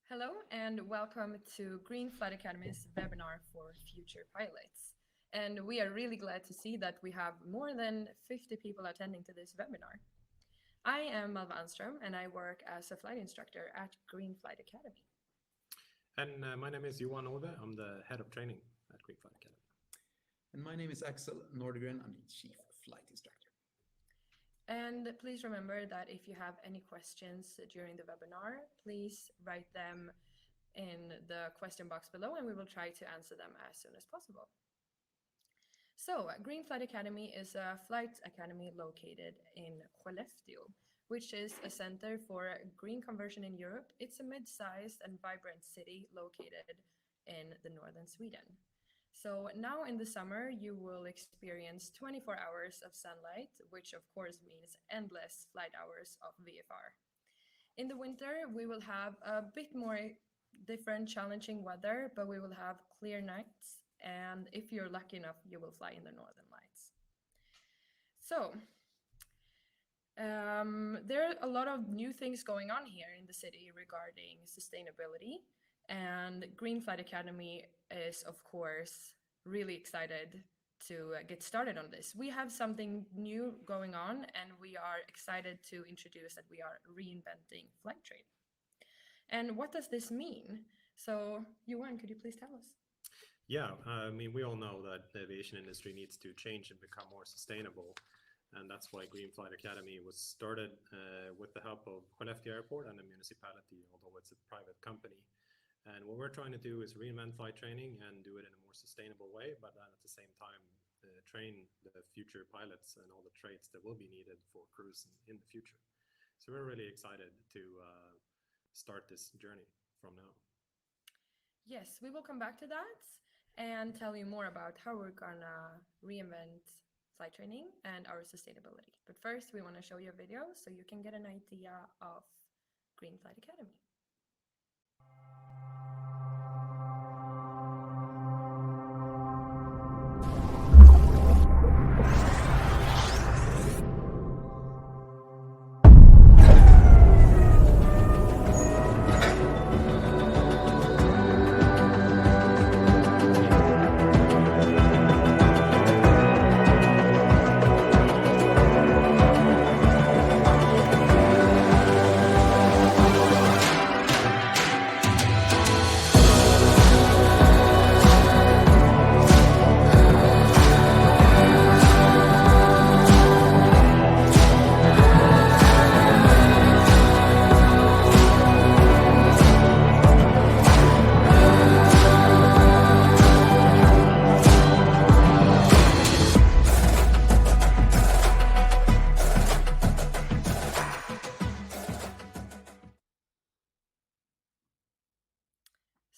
Hello and welcome to Green Flight Academy's webinar for future pilots. And we are really glad to see that we have more than 50 people attending to this webinar. I am Malva Anström and I work as a flight instructor at Green Flight Academy. And my name is Johan Ove. I'm the head of training at Green Flight Academy. And my name is Axel Nordegren. I'm the chief flight instructor. And please remember that if you have any questions during the webinar, please write them in the question box below and we will try to answer them as soon as possible. So, Green Flight Academy is a flight academy located in Skellefteå, which is a center for green conversion in Europe. It's a mid-sized and vibrant city located in the northern Sweden. So now in the summer, you will experience 24 hours of sunlight, which of course means endless flight hours of VFR. In the winter, we will have a bit more different challenging weather, but we will have clear nights. And if you're lucky enough, you will fly in the northern lights. So there are a lot of new things going on here in the city regarding sustainability. And Green Flight Academy is, of course, really excited to get started on this. We have something new going on, and we are excited to introduce that we are reinventing flight training. And what does this mean? So, Johan, could you please tell us? Yeah, we all know that the aviation industry needs to change and become more sustainable. And that's why Green Flight Academy was started with the help of Skellefteå Airport and the municipality, although it's a private company. And what we're trying to do is reinvent flight training and do it in a more sustainable way, but then at the same time, train the future pilots and all the traits that will be needed for crews in the future. So we're really excited to start this journey from now. Yes, we will come back to that and tell you more about how we're gonna reinvent flight training and our sustainability. But first, we want to show you a video so you can get an idea of Green Flight Academy.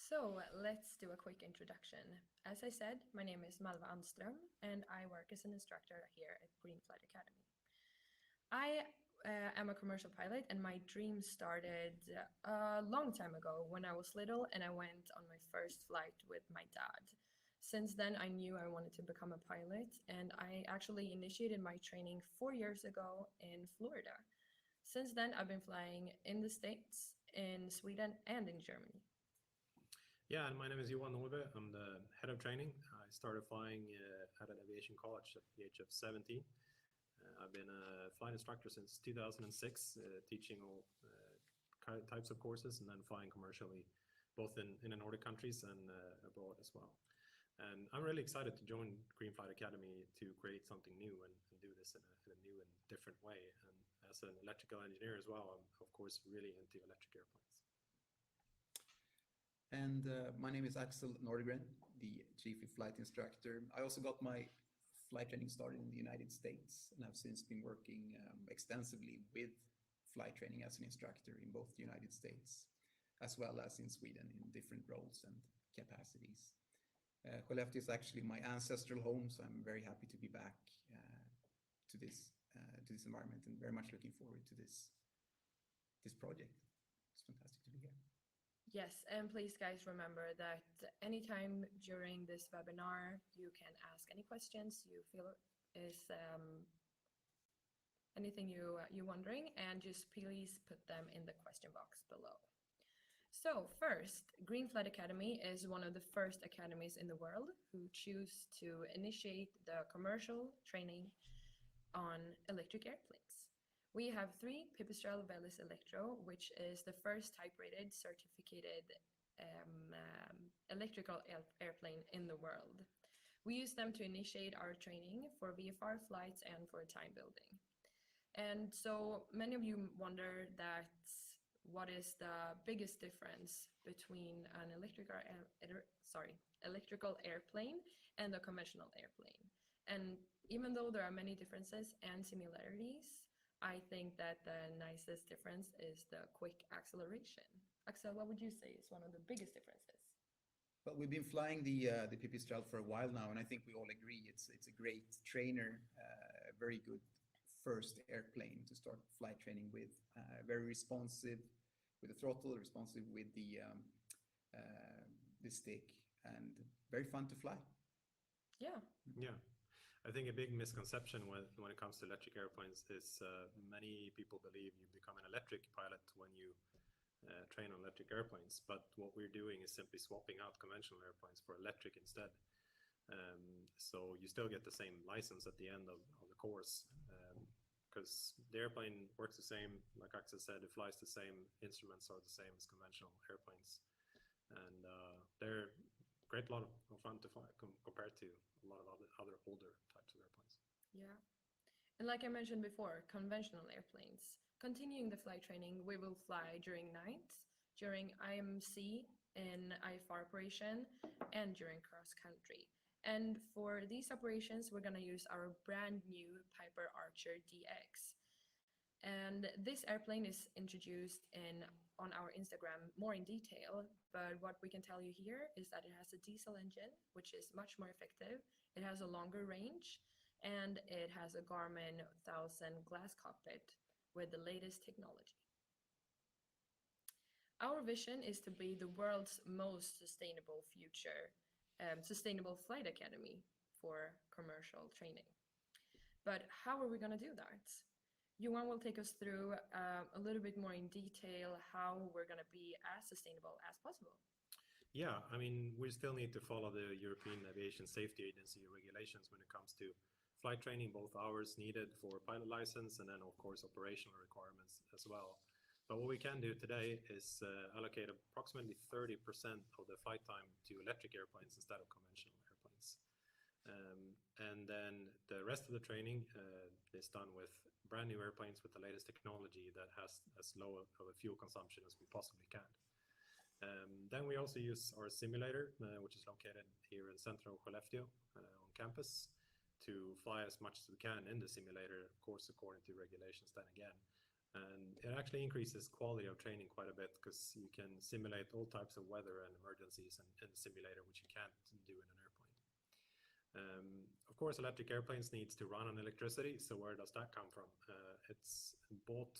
So let's do a quick introduction. As I said, my name is Malva Anström and I work as an instructor here at Green Flight Academy. I am a commercial pilot and my dream started a long time ago when I was little and I went on my first flight with my dad. Since then, I knew I wanted to become a pilot and I actually initiated my training 4 years ago in Florida. Since then, I've been flying in the States, in Sweden and in Germany. Yeah, and my name is Johan Ove. I'm the head of training. I started flying at an aviation college at the age of 17. I've been a flight instructor since 2006, teaching all types of courses and then flying commercially, both in the Nordic countries and abroad as well. And I'm really excited to join Green Flight Academy to create something new and do this in a new and different way. And as an electrical engineer as well, I'm of course really into electric airplanes. And my name is Axel Nordegren, the chief flight instructor. I also got my flight training started in the United States, and I've since been working extensively with flight training as an instructor in both the United States as well as in Sweden in different roles and capacities. Skellefteå is actually my ancestral home, so I'm very happy to be back to this environment and very much looking forward to this project. It's fantastic to be here. Yes, and please guys remember that anytime during this webinar, you can ask any questions you feel is anything you're wondering, and just please put them in the question box below. So first, Green Flight Academy is one of the first academies in the world who choose to initiate the commercial training on electric airplanes. We have three Pipistrel Velis Electro, which is the first type-rated certificated electrical airplane in the world. We use them to initiate our training for VFR flights and for time building. And so many of you wonder that what is the biggest difference between an electrical airplane and a conventional airplane. And even though there are many differences and similarities, I think that the nicest difference is the quick acceleration. Axel, what would you say is one of the biggest differences? Well, we've been flying the Pipistrel for a while now, and I think we all agree it's a great trainer, a very good first airplane to start flight training with. Very responsive with the throttle, responsive with the stick, and very fun to fly. Yeah. Yeah. I think a big misconception when it comes to electric airplanes is many people believe you become an electric pilot when you train on electric airplanes, but what we're doing is simply swapping out conventional airplanes for electric instead. So you still get the same license at the end of the course, because the airplane works the same, like Axel said, it flies the same, instruments are the same as conventional airplanes, and they're great lot of fun to fly compared to a lot of other older types of airplanes. Yeah. And like I mentioned before, conventional airplanes. Continuing the flight training, we will fly during night, during IMC in IFR operation, and during cross country. And for these operations, we're going to use our brand new Piper Archer DX. And this airplane is introduced on our Instagram more in detail, but what we can tell you here is that it has a diesel engine, which is much more effective. It has a longer range, and it has a Garmin 1000 glass cockpit with the latest technology. Our vision is to be the world's most sustainable sustainable flight academy for commercial training. But how are we going to do that? Johan will take us through a little bit more in detail how we're going to be as sustainable as possible. Yeah, I mean, we still need to follow the European Aviation Safety Agency regulations when it comes to flight training, both hours needed for pilot license and then, of course, operational requirements as well. But what we can do today is allocate approximately 30% of the flight time to electric airplanes instead of conventional airplanes. And then the rest of the training is done with brand new airplanes with the latest technology that has as low of a fuel consumption as we possibly can. Then we also use our simulator, which is located here in central Skellefteå on campus, to fly as much as we can in the simulator, of course, according to regulations then again. And it actually increases quality of training quite a bit because you can simulate all types of weather and emergencies in the simulator, which you can't do in an airplane. Of course, electric airplanes needs to run on electricity. So where does that come from? It's bought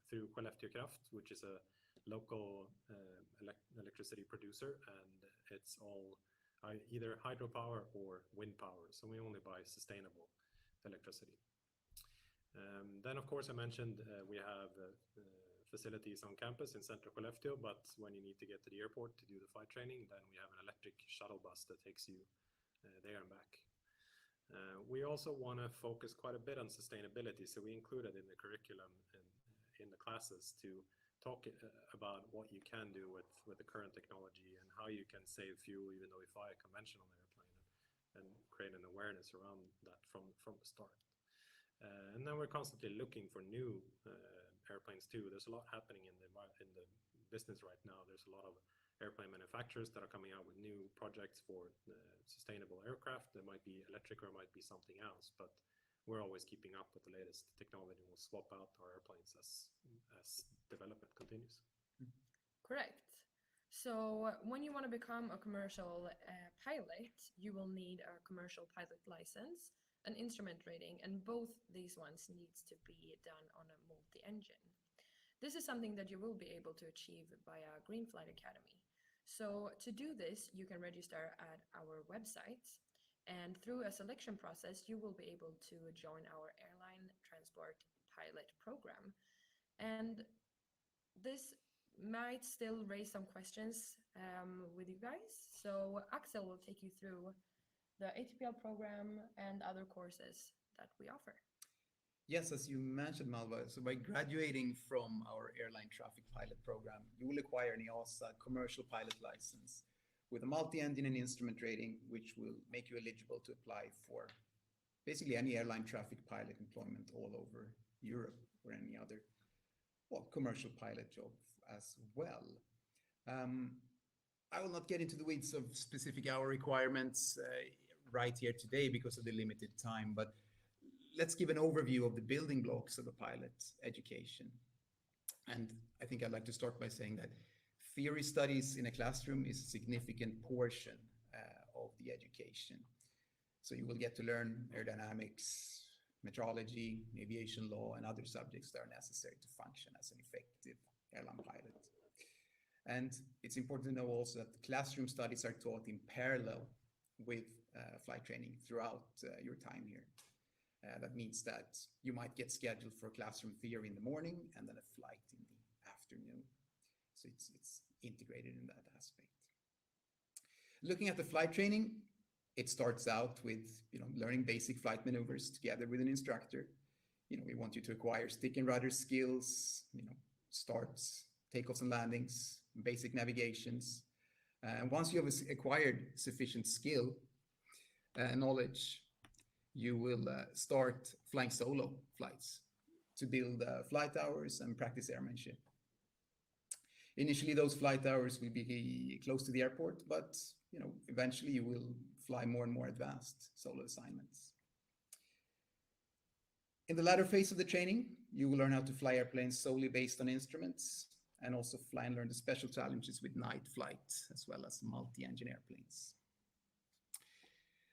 through Skellefteå Kraft, which is a local electricity producer, and it's all either hydropower or wind power. So we only buy sustainable electricity. Then, of course, I mentioned we have facilities on campus in central Skellefteå, but when you need to get to the airport to do the flight training, then we have an electric shuttle bus that takes you there and back. We also want to focus quite a bit on sustainability, so we include it in the curriculum and in the classes to talk about what you can do with the current technology and how you can save fuel even though you fly a conventional airplane, and create an awareness around that from the start. And then we're constantly looking for new airplanes too. There's a lot happening in the business right now. There's a lot of airplane manufacturers that are coming out with new projects for sustainable aircraft. That might be electric or it might be something else, but we're always keeping up with the latest technology. We'll swap out our airplanes as development continues. Correct. So when you want to become a commercial pilot, you will need a commercial pilot license, an instrument rating, and both these ones needs to be done on a multi-engine. This is something that you will be able to achieve via Green Flight Academy. So to do this, you can register at our website, and through a selection process, you will be able to join our airline transport pilot program. And this might still raise some questions with you guys. So Axel will take you through the ATPL program and other courses that we offer. Yes, as you mentioned, Malva, so by graduating from our airline traffic pilot program, you will acquire an EASA commercial pilot license with a multi-engine and instrument rating, which will make you eligible to apply for basically any airline traffic pilot employment all over Europe or any other, well, commercial pilot job as well. I will not get into the weeds of specific hour requirements right here today because of the limited time, but let's give an overview of the building blocks of a pilot education. And I think I'd like to start by saying that theory studies in a classroom is a significant portion of the education. So you will get to learn aerodynamics, metrology, aviation law, and other subjects that are necessary to function as an effective airline pilot. And it's important to know also that classroom studies are taught in parallel with flight training throughout your time here. That means that you might get scheduled for classroom theory in the morning and then a flight in the afternoon. So it's integrated in that aspect. Looking at the flight training, it starts out with learning basic flight maneuvers together with an instructor. We want you to acquire stick and rudder skills, starts, takeoffs and landings, basic navigations. And once you have acquired sufficient skill and knowledge, you will start flying solo flights to build flight hours and practice airmanship. Initially, those flight hours will be close to the airport, but eventually you will fly more and more advanced solo assignments. In the latter phase of the training, you will learn how to fly airplanes solely based on instruments and also fly and learn the special challenges with night flight as well as multi-engine airplanes.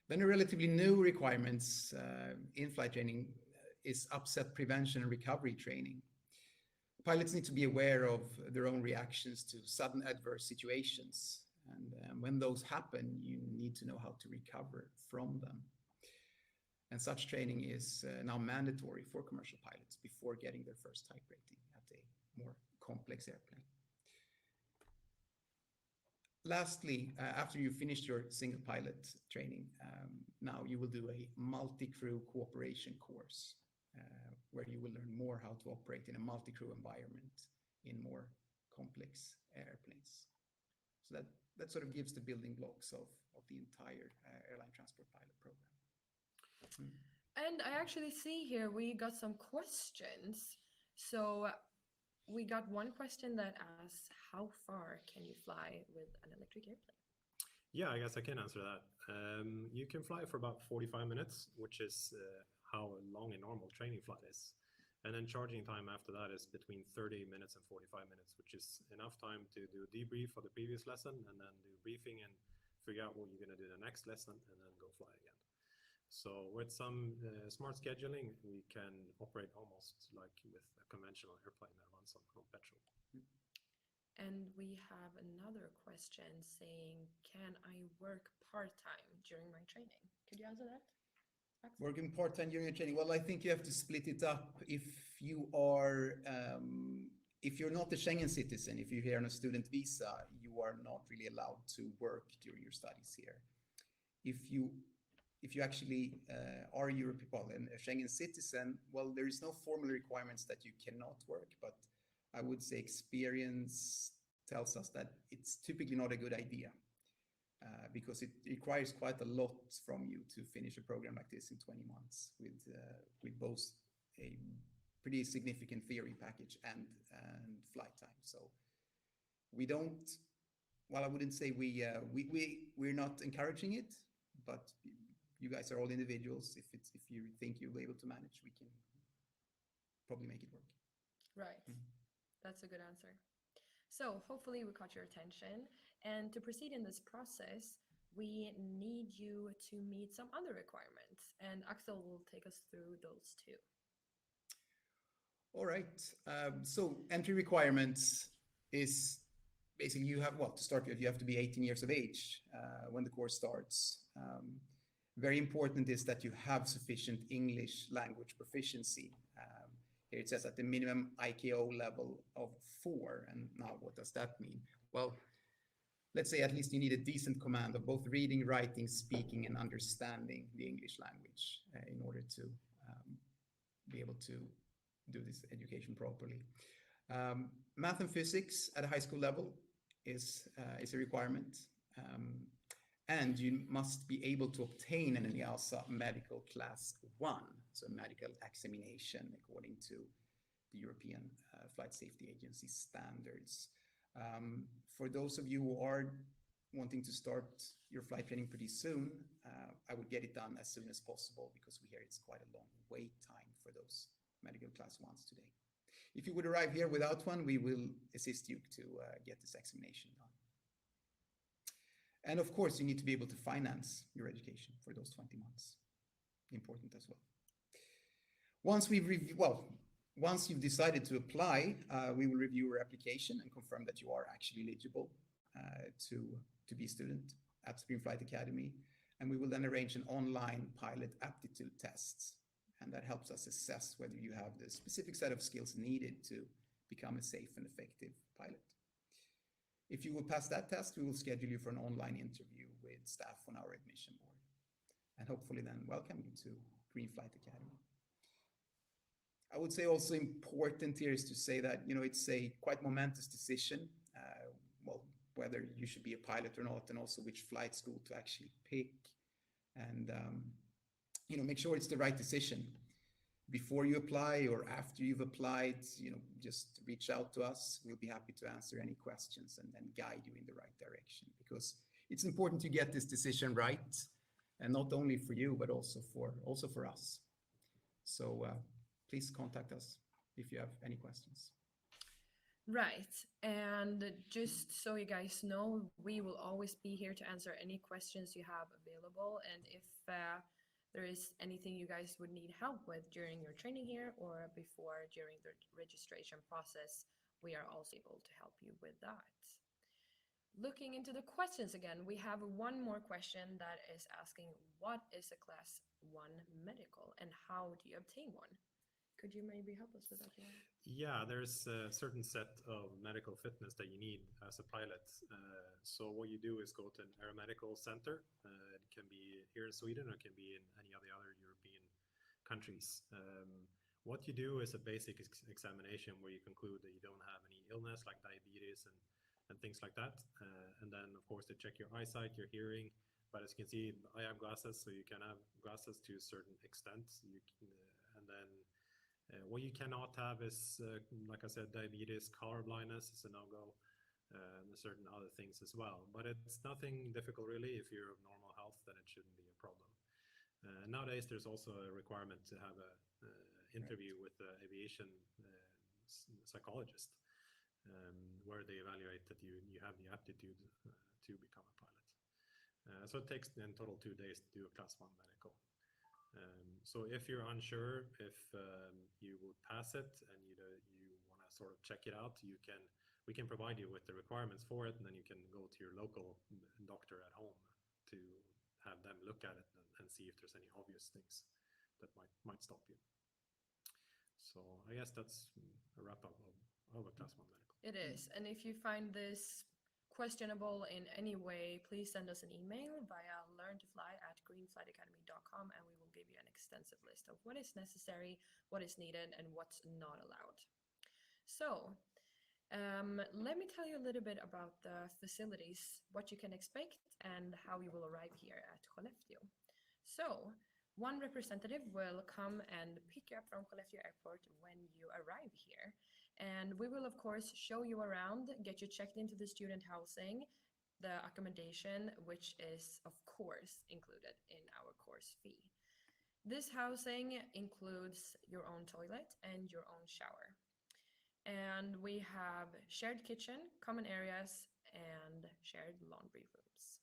Then a relatively new requirements in flight training is upset prevention and recovery training. Pilots need to be aware of their own reactions to sudden adverse situations. And when those happen, you need to know how to recover from them. And such training is now mandatory for commercial pilots before getting their first type rating at a more complex airplane. Lastly, after you finished your single pilot training, now you will do a multi-crew cooperation course where you will learn more how to operate in a multi-crew environment in more complex airplanes. So that sort of gives the building blocks of the entire airline transport pilot program. And I actually see here we got some questions. So we got one question that asks, how far can you fly with an electric airplane? Yeah, I guess I can answer that. You can fly for about 45 minutes, which is how long a normal training flight is. And then charging time after that is between 30 minutes and 45 minutes, which is enough time to do a debrief for the previous lesson and then do briefing and figure out what you're going to do the next lesson and then go fly again. So with some smart scheduling, we can operate almost like with a conventional airplane that runs on petrol. And we have another question saying, can I work part-time during my training? Could you answer that, Axel? Working part-time during your training? Well, I think you have to split it up. If you are, if you're not a Schengen citizen, if you're here on a student visa, you are not really allowed to work during your studies here. If you actually are a Schengen citizen, well, there is no formal requirements that you cannot work, but I would say experience tells us that it's typically not a good idea because it requires quite a lot from you to finish a program like this in 20 months with both a pretty significant theory package and flight time. So we don't, well, I wouldn't say we're not encouraging it, but you guys are all individuals. If you think you'll be able to manage, we can probably make it work. Right. That's a good answer. So hopefully we caught your attention. And to proceed in this process, we need you to meet some other requirements. And Axel will take us through those too. All right. So entry requirements is basically you have, well, to start with, you have to be 18 years of age when the course starts. Very important is that you have sufficient English language proficiency. Here it says at the minimum IKO level of 4. And now what does that mean? Well, let's say at least you need a decent command of both reading, writing, speaking, and understanding the English language in order to be able to do this education properly. Math and physics at a high school level is a requirement. And you must be able to obtain an EASA medical class 1, so medical examination according to the European Flight Safety Agency standards. For those of you who are wanting to start your flight training pretty soon, I would get it done as soon as possible because we hear it's quite a long wait time for those medical class 1s today. If you would arrive here without one, we will assist you to get this examination done. And of course, you need to be able to finance your education for those 20 months. Important as well. Once you've decided to apply, we will review your application and confirm that you are actually eligible to be a student at Green Flight Academy. And we will then arrange an online pilot aptitude test. And that helps us assess whether you have the specific set of skills needed to become a safe and effective pilot. If you will pass that test, we will schedule you for an online interview with staff on our admission board. And hopefully then welcome you to Green Flight Academy. I would say also important here is to say that, it's a quite momentous decision, whether you should be a pilot or not, and also which flight school to actually pick. And, make sure it's the right decision. Before you apply or after you've applied, just reach out to us. We'll be happy to answer any questions and guide you in the right direction, because it's important to get this decision right, and not only for you, but also for us. So please contact us if you have any questions. Right. And just so you guys know, we will always be here to answer any questions you have available. And if there is anything you guys would need help with during your training here or during the registration process, we are also able to help you with that. Looking into the questions again, we have one more question that is asking, what is a Class 1 medical and how do you obtain one? Could you maybe help us with that, Johan? Yeah, there's a certain set of medical fitness that you need as a pilot. So what you do is go to an aeromedical center. It can be here in Sweden or it can be in any of the other European countries. What you do is a basic examination where you conclude that you don't have any illness like diabetes and things like that. And then, of course, they check your eyesight, your hearing. But as you can see, I have glasses, so you can have glasses to a certain extent. And then what you cannot have is, like I said, diabetes, color blindness is a no-go, and certain other things as well. But it's nothing difficult really. If you're of normal health, then it shouldn't be a problem. Nowadays, there's also a requirement to have an interview with the aviation psychologist, where they evaluate that you have the aptitude to become a pilot. So it takes in total 2 days to do a Class 1 medical. So if you're unsure if you would pass it and you want to sort of check it out, we can provide you with the requirements for it, and then you can go to your local doctor at home to have them look at it and see if there's any obvious things that might stop you. So I guess that's a wrap up of a Class 1 medical. It is. And if you find this questionable in any way, please send us an email via learntofly@greenflightacademy.com, and we will give you an extensive list of what is necessary, what is needed, and what's not allowed. So let me tell you a little bit about the facilities, what you can expect, and how you will arrive here at Skellefteå. So one representative will come and pick you up from Skellefteå Airport when you arrive here. And we will, of course, show you around, get you checked into the student housing, the accommodation, which is, of course, included in our course fee. This housing includes your own toilet and your own shower. And we have shared kitchen, common areas, and shared laundry rooms.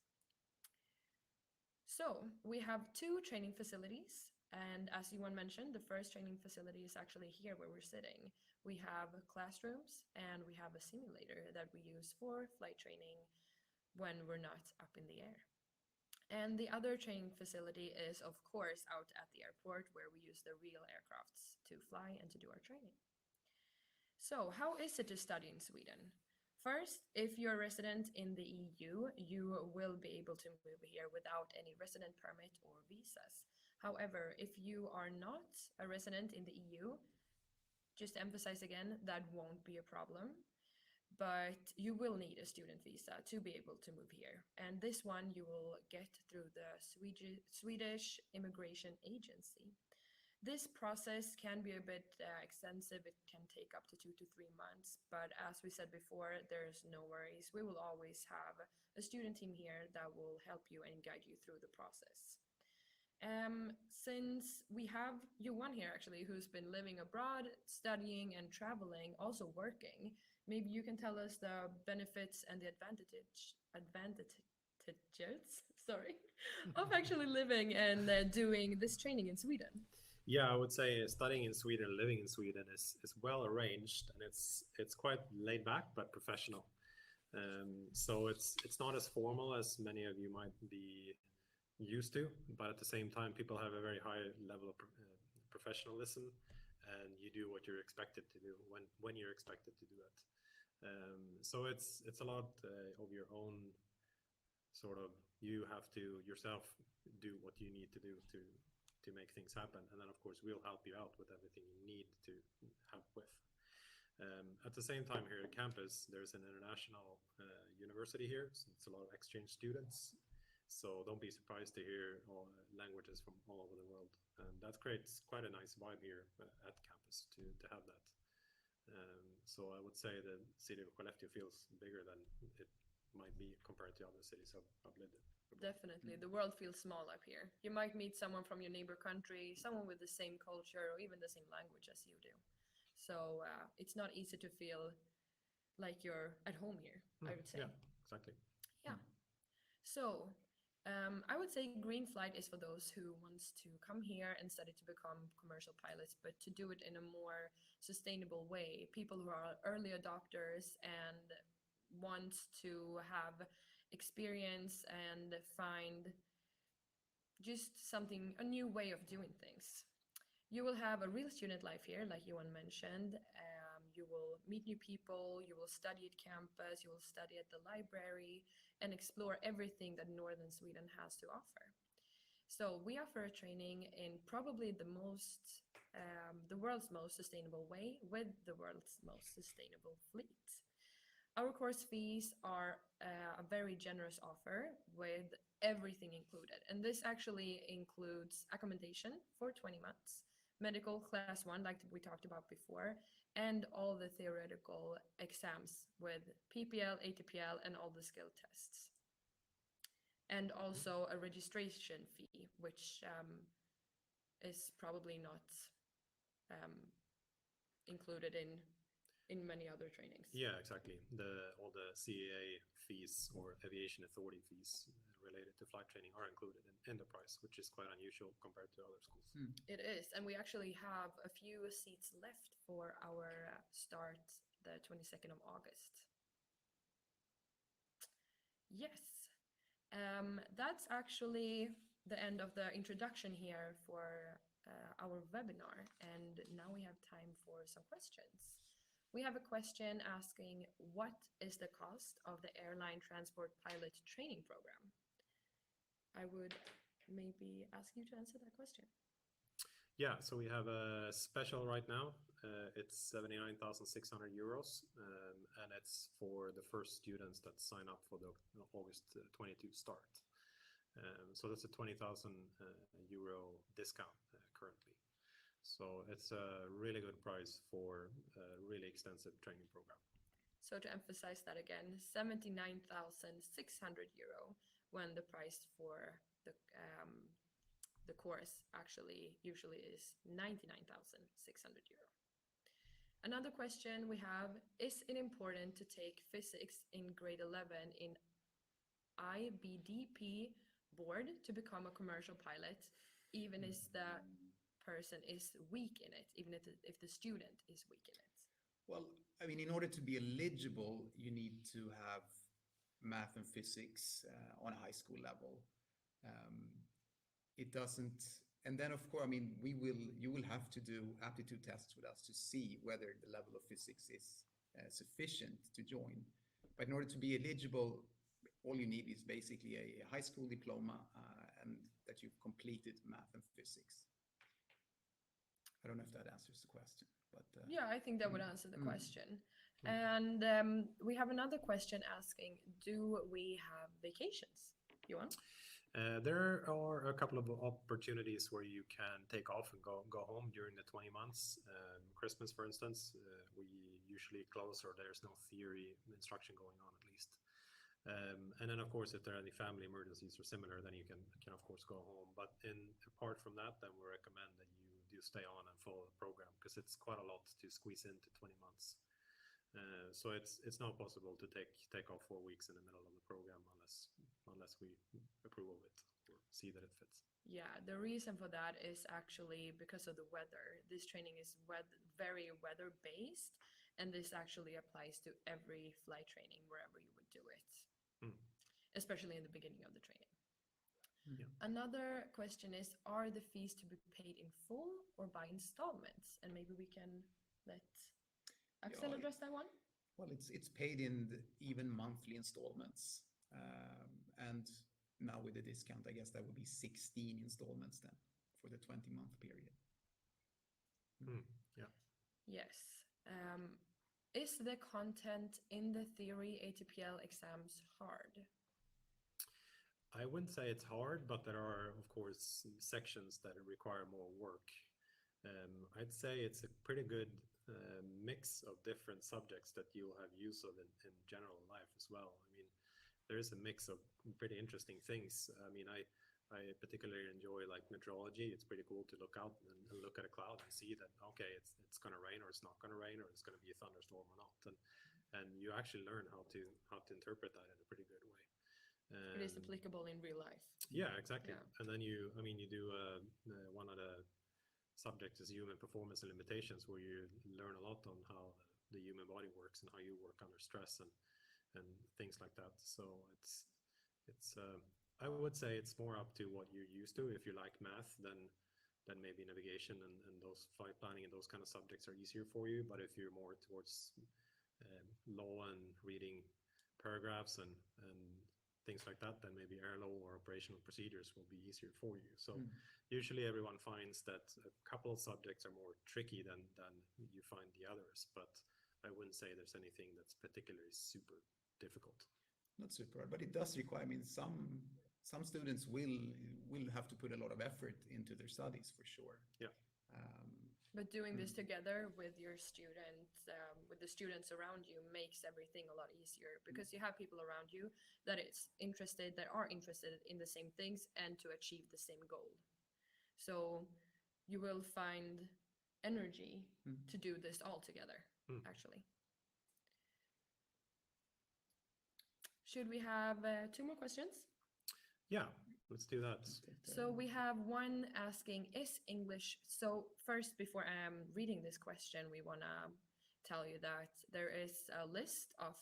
So we have 2 training facilities. And as Johan mentioned, the first training facility is actually here where we're sitting. We have classrooms and we have a simulator that we use for flight training when we're not up in the air. And the other training facility is, of course, out at the airport where we use the real aircrafts to fly and to do our training. So, how is it to study in Sweden? First, if you're a resident in the EU, you will be able to move here without any resident permit or visas. However, if you are not a resident in the EU, just to emphasize again, that won't be a problem. But you will need a student visa to be able to move here. And this one you will get through the Swedish Immigration Agency. This process can be a bit extensive. It can take up to 2 to 3 months. But as we said before, there's no worries. We will always have a student team here that will help you and guide you through the process. Since we have Johan here actually, who's been living abroad, studying and traveling, also working, maybe you can tell us the benefits and the advantages, sorry, of actually living and doing this training in Sweden. Yeah, I would say studying in Sweden, living in Sweden is well arranged, and it's quite laid back but professional. So it's not as formal as many of you might be used to, but at the same time, people have a very high level of professionalism, and you do what you're expected to do when you're expected to do it. So it's a lot of your own sort of, you have to yourself do what you need to do to make things happen, and then of course we'll help you out with everything you need to help with. At the same time, here at campus there's an international university here, so it's a lot of exchange students, so don't be surprised to hear all languages from all over the world, and that creates quite a nice vibe here at campus to have that. So I would say the city of Skellefteå feels bigger than it might be compared to other cities I've lived in. Definitely. The world feels small up here. You might meet someone from your neighbor country, someone with the same culture or even the same language as you do. So it's not easy to feel like you're at home here, I would say. Yeah, exactly. Yeah. So I would say green flight is for those who wants to come here and study to become commercial pilots, but to do it in a more sustainable way. People who are early adopters and want to have experience and find just something, a new way of doing things. You will have a real student life here, like Johan mentioned. You will meet new people, you will study at campus, you will study at the library and explore everything that Northern Sweden has to offer. So we offer a training in probably the world's most sustainable way with the world's most sustainable fleet. Our course fees are a very generous offer with everything included. And this actually includes accommodation for 20 months, medical class 1, like we talked about before, and all the theoretical exams with PPL, ATPL, and all the skill tests. And also a registration fee, which is probably not included in many other trainings. Yeah, exactly. All the CAA fees or aviation authority fees related to flight training are included in the price, which is quite unusual compared to other schools. It is, and we actually have a few seats left for our start the 22nd of August. Yes, that's actually the end of the introduction here for our webinar, and now we have time for some questions. We have a question asking, what is the cost of the airline transport pilot training program? I would maybe ask you to answer that question. Yeah, so we have a special right now. It's 79,600 euros, and it's for the first students that sign up for the August 22 start. So that's a 20,000 euro discount currently. So it's a really good price for a really extensive training program. So to emphasize that again, 79,600 euro, when the price for the course actually usually is 99,600 euro. Another question we have, is it important to take physics in grade 11 in IBDP board to become a commercial pilot, even if the person is weak in it, even if the student is weak in it? Well, I mean, in order to be eligible, you need to have math and physics on a high school level. Um, it doesn't, and then of course, I mean, you will have to do aptitude tests with us to see whether the level of physics is sufficient to join. But in order to be eligible, all you need is basically a high school diploma and that you've completed math and physics. I don't know if that answers the question, but Yeah, I think that would answer the Mm. question. And we have another question asking, do we have vacations? Johan? There are a couple of opportunities where you can take off and go home during the 20 months. Christmas, for instance, we usually close, or there's no theory instruction going on at least. And then, of course, if there are any family emergencies or similar, then you can of course go home. But apart from that, then we recommend that you do stay on and follow the program, because it's quite a lot to squeeze into 20 months. So it's not possible to take off 4 weeks in the middle of the program unless we approve of it or see that it fits. Yeah, the reason for that is actually because of the weather. This training is very weather based, and this actually applies to every flight training wherever you would do it, especially in the beginning of the training. Yeah. Another question is, are the fees to be paid in full or by installments? And maybe we can let Axel Yeah, address that one. well, it's paid in even monthly installments, and now with the discount, I guess that would be 16 installments then for the 20-month period. Yeah. Yes. Is the content in the theory ATPL exams hard? I wouldn't say it's hard, but there are, of course, sections that require more work. I'd say it's a pretty good mix of different subjects that you'll have use of in general life as well. I mean, there is a mix of pretty interesting things. I mean, I particularly enjoy like meteorology. It's pretty cool to look out and look at a cloud and see that, okay, it's going to rain or it's not going to rain, or it's going to be a thunderstorm or not. And you actually learn how to interpret that in a pretty good way. It is applicable in real life. Yeah, exactly. Yeah. And then you do one of the subjects is human performance and limitations, where you learn a lot on how the human body works and how you work under stress and things like that. So it's I would say it's more up to what you're used to. If you like math, then maybe navigation and those flight planning and those kind of subjects are easier for you. But if you're more towards law and reading paragraphs and things like that, then maybe air law or operational procedures will be easier for you. So usually everyone finds that a couple of subjects are more tricky than you find the others, but I wouldn't say there's anything that's particularly super difficult. Not super hard, but it does require, I mean, some students will have to put a lot of effort into their studies for sure. Yeah. But doing this together with your students, with the students around you, makes everything a lot easier, because you have people around you that are interested in the same things and to achieve the same goal. So you will find energy to do this all together, actually. Should we have 2 more questions? Yeah, let's do that. So we have one asking, is English, so first, before reading this question, we want to tell you that there is a list of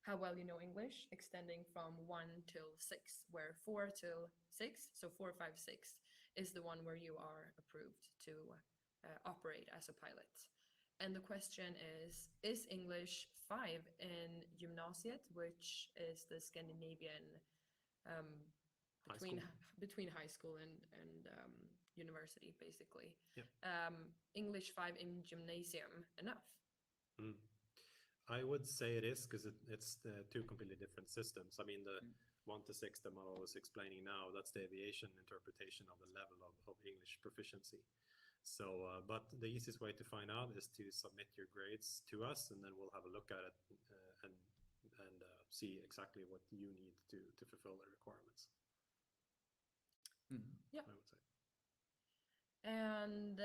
how well you know English, extending from 1 till 6, where 4 till 6, so 4, 5, 6, is the one where you are approved to operate as a pilot. And the question is English 5 in gymnasiet, which is the Scandinavian between high school and university, basically. Yep. English 5 in gymnasium enough? I would say it is, because it's 2 completely different systems. I mean, the 1 to 6 that Malo was explaining now, that's the aviation interpretation of the level of English proficiency. So, but the easiest way to find out is to submit your grades to us, and then we'll have a look at it and see exactly what you need to fulfill the requirements. Yeah. I would say. And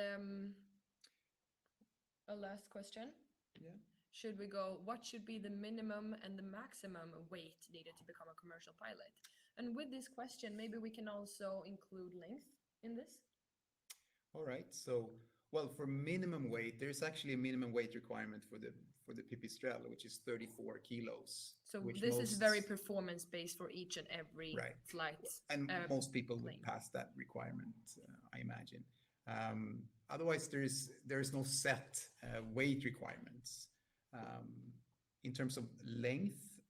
a last question. Yeah. Should we go, what should be the minimum and the maximum weight needed to become a commercial pilot? And with this question, maybe we can also include length in this. All right. So Well, for minimum weight, there's actually a minimum weight requirement for the Pipistrelle, which is 34 kilos. So which this is very most- performance based for each and every Right. flight. and most people plane. would pass that requirement, I imagine. Otherwise, there is no set weight requirements. In terms of length,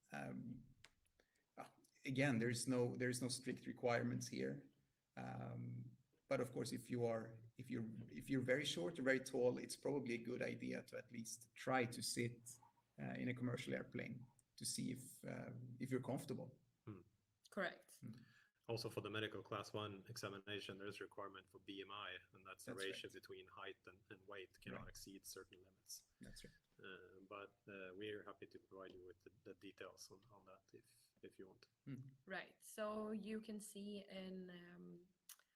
again, there's no strict requirements here. But of course, if you're very short or very tall, it's probably a good idea to at least try to sit in a commercial airplane to see if you're comfortable. Correct. Also, for the medical class 1 examination, there's requirement for BMI, and that's the That's ratio right. between height and weight cannot Right. exceed certain limits. That's right. But we're happy to provide you with the details on that if you want. Right. So you can see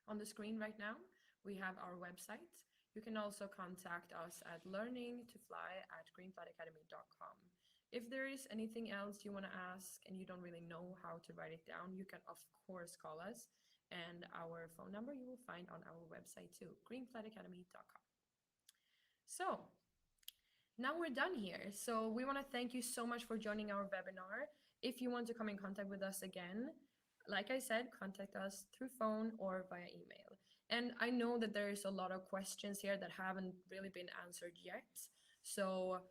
on the screen right now, we have our website. You can also contact us at learningtofly@greenflightacademy.com. If there is anything else you want to ask and you don't really know how to write it down, you can of course call us. And our phone number you will find on our website too, greenflightacademy.com. So now we're done here. So we want to thank you so much for joining our webinar. If you want to come in contact with us again, like I said, contact us through phone or via email. And I know that there is a lot of questions here that haven't really been answered yet. So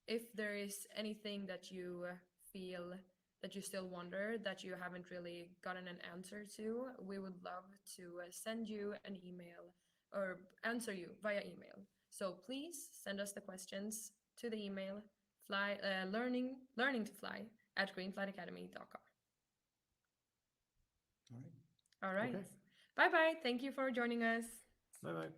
if there is anything that you feel that you still wonder that you haven't really gotten an answer to, we would love to send you an email or answer you via email. So please send us the questions to the email learningtofly@greenflightacademy.com. All right. All right. Okay. Bye bye. Thank you for joining us. Bye bye.